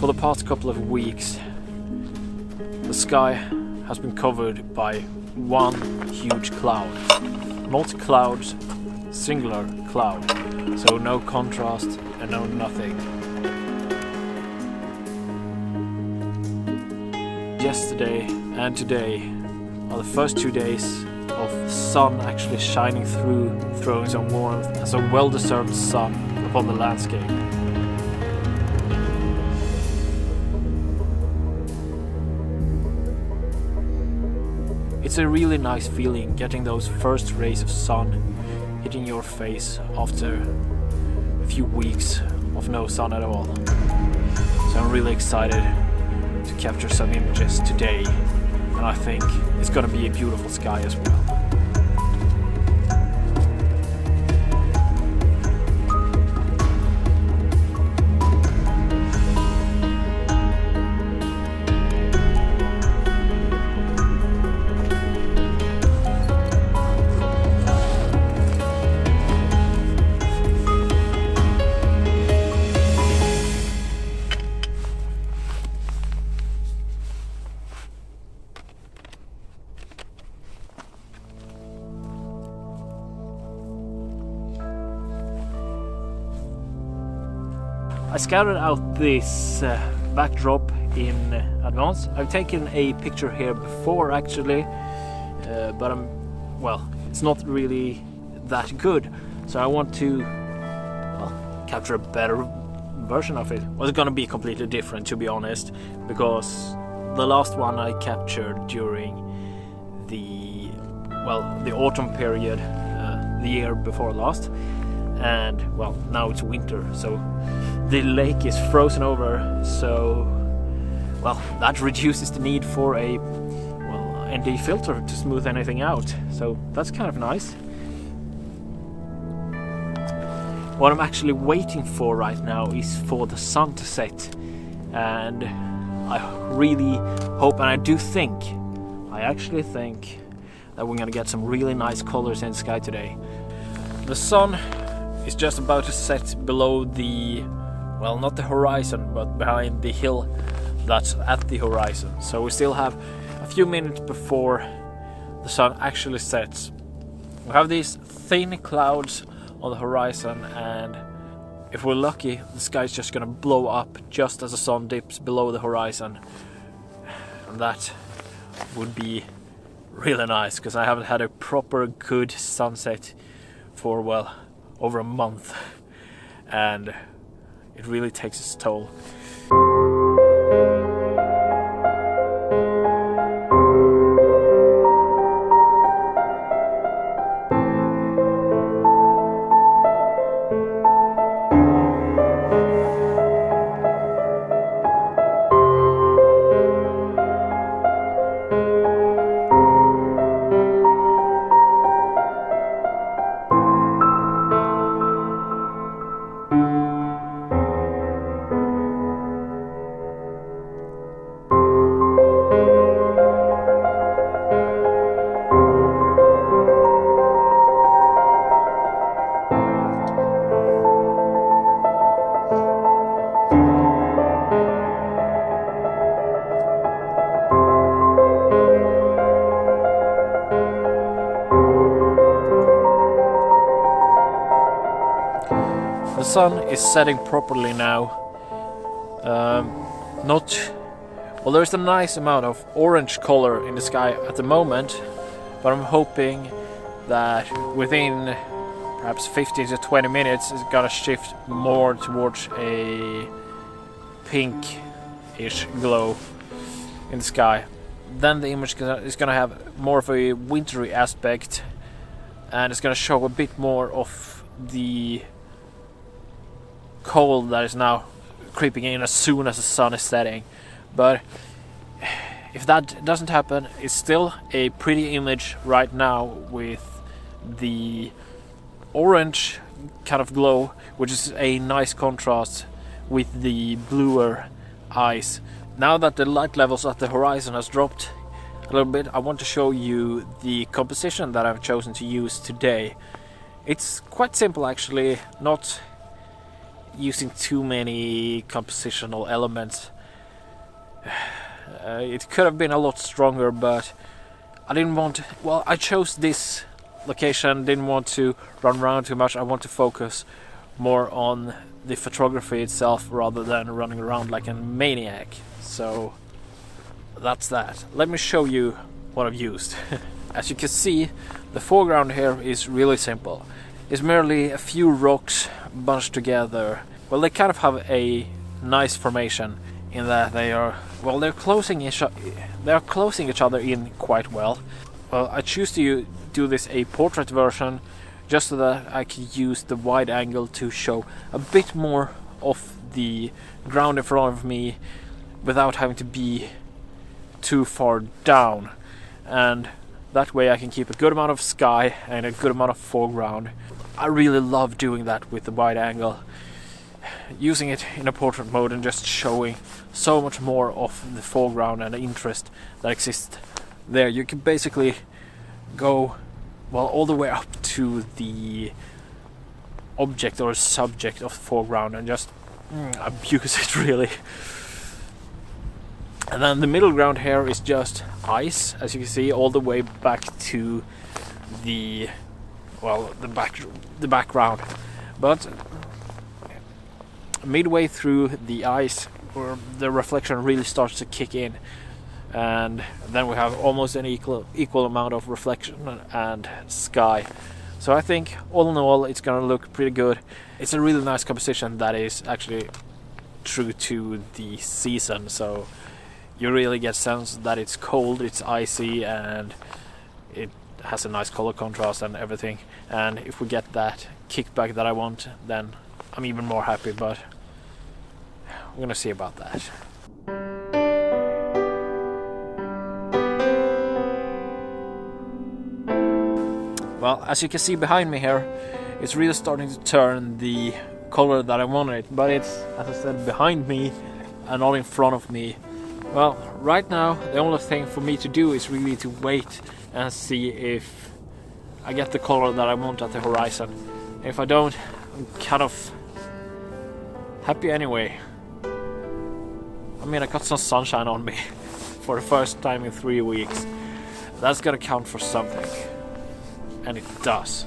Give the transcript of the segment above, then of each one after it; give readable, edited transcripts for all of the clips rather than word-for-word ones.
For the past couple of weeks, the sky has been covered by one huge cloud. Not clouds, singular cloud. So no contrast and no nothing. Yesterday and today are the first 2 days of the sun actually shining through, throwing some warmth and some well-deserved sun upon the landscape. It's a really nice feeling getting those first rays of sun hitting your face after a few weeks of no sun at all. So I'm really excited to capture some images today, and I think it's gonna be a beautiful sky as well. I scouted out this backdrop in advance. I've taken a picture here before actually, but it's not really that good. So I want to capture a better version of it. Well, it's gonna be completely different, to be honest, because the last one I captured during the autumn period, the year before last, and now it's winter, so the lake is frozen over, so that reduces the need for a ND filter to smooth anything out, so that's kind of nice. What I'm actually waiting for right now is for the sun to set, and I really hope, and I actually think that we're gonna get some really nice colors in the sky today. The sun is just about to set below the not the horizon, but behind the hill that's at the horizon. So we still have a few minutes before the sun actually sets. We have these thin clouds on the horizon, and if we're lucky, the sky's just gonna blow up just as the sun dips below the horizon. And that would be really nice, because I haven't had a proper good sunset for over a month, and it really takes its toll. The sun is setting properly now. There's a nice amount of orange color in the sky at the moment, but I'm hoping that within perhaps 15 to 20 minutes it's gonna shift more towards a pink-ish glow in the sky. Then the image is gonna have more of a wintry aspect, and it's gonna show a bit more of the cold that is now creeping in as soon as the sun is setting. But if that doesn't happen, it's still a pretty image right now with the orange kind of glow, which is a nice contrast with the bluer eyes. Now that the light levels at the horizon has dropped a little bit, I want to show you the composition that I've chosen to use today. It's quite simple actually, not using too many compositional elements. It could have been a lot stronger, but I didn't want... Well, I chose this location, didn't want to run around too much. I want to focus more on the photography itself rather than running around like a maniac. So that's that. Let me show you what I've used. As you can see, the foreground here is really simple. It's merely a few rocks bunched together. Well, they kind of have a nice formation in that they are... Well, they're closing each other in quite well. Well, I choose to do this a portrait version just so that I can use the wide angle to show a bit more of the ground in front of me without having to be too far down. And that way I can keep a good amount of sky and a good amount of foreground. I really love doing that with the wide angle. Using it in a portrait mode and just showing so much more of the foreground and the interest that exists there. You can basically go, well, all the way up to the object or subject of the foreground and just abuse it really. And then the middle ground here is just ice, as you can see, all the way back to the, well, the background. But midway through the ice, where the reflection really starts to kick in, and then we have almost an equal amount of reflection and sky. So I think all in all it's gonna look pretty good. It's a really nice composition that is actually true to the season, so you really get a sense that it's cold, it's icy, and it has a nice color contrast and everything. And if we get that kickback that I want, then I'm even more happy, but we're gonna see about that. Well, as you can see behind me here, it's really starting to turn the color that I wanted, but it's, as I said, behind me and not in front of me. Well, right now the only thing for me to do is really to wait and see if I get the color that I want at the horizon. If I don't, I'm kind of happy anyway. I mean, I got some sunshine on me for the first time in 3 weeks. That's gotta count for something. And it does.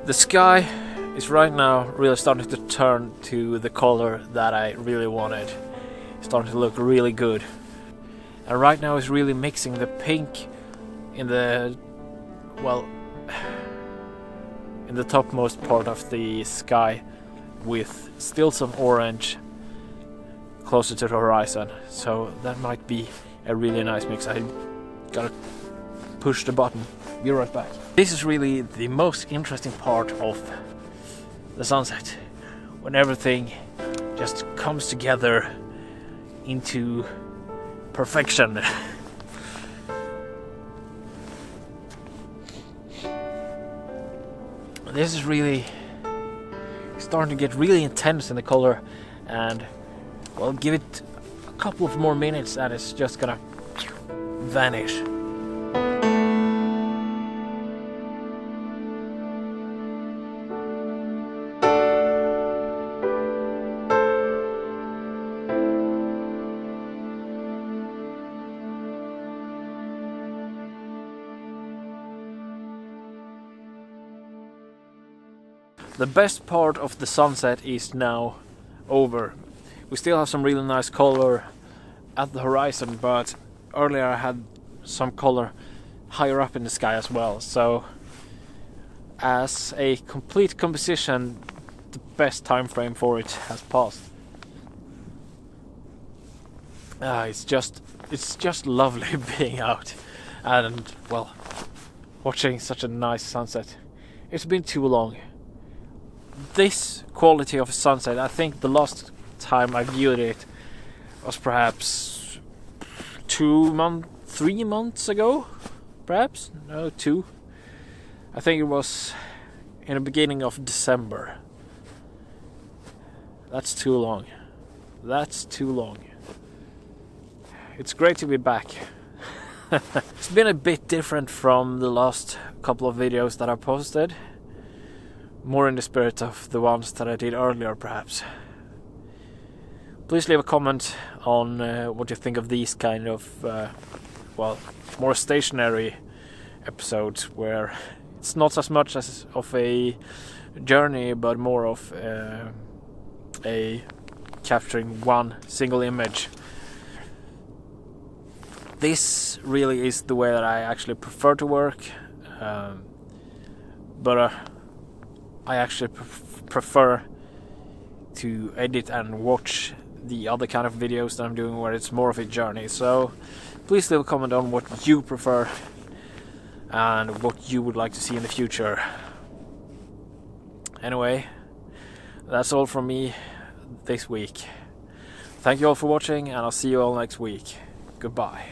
The sky is right now really starting to turn to the color that I really wanted. It's starting to look really good. And right now it's really mixing the pink in the, well, in the topmost part of the sky with still some orange closer to the horizon. So that might be a really nice mix. I gotta push the button. Be right back. This is really the most interesting part of the sunset, when everything just comes together into perfection. This is really starting to get really intense in the color, and well, give it a couple of more minutes and it's just gonna vanish. The best part of the sunset is now over. We still have some really nice color at the horizon, but earlier I had some color higher up in the sky as well. So as a complete composition, the best time frame for it has passed. It's just lovely being out and, well, watching such a nice sunset. It's been too long. This quality of a sunset, I think the last time I viewed it was perhaps 3 months ago, perhaps? No, 2. I think it was in the beginning of December. That's too long. That's too long. It's great to be back. It's been a bit different from the last couple of videos that I posted. More in the spirit of the ones that I did earlier, perhaps. Please leave a comment on what you think of these kind of, well, more stationary episodes where it's not as much as of a journey, but more of a capturing one single image. This really is the way that I actually prefer to work, but I actually prefer to edit and watch the other kind of videos that I'm doing where it's more of a journey. So please leave a comment on what you prefer and what you would like to see in the future. Anyway, that's all from me this week. Thank you all for watching, and I'll see you all next week. Goodbye.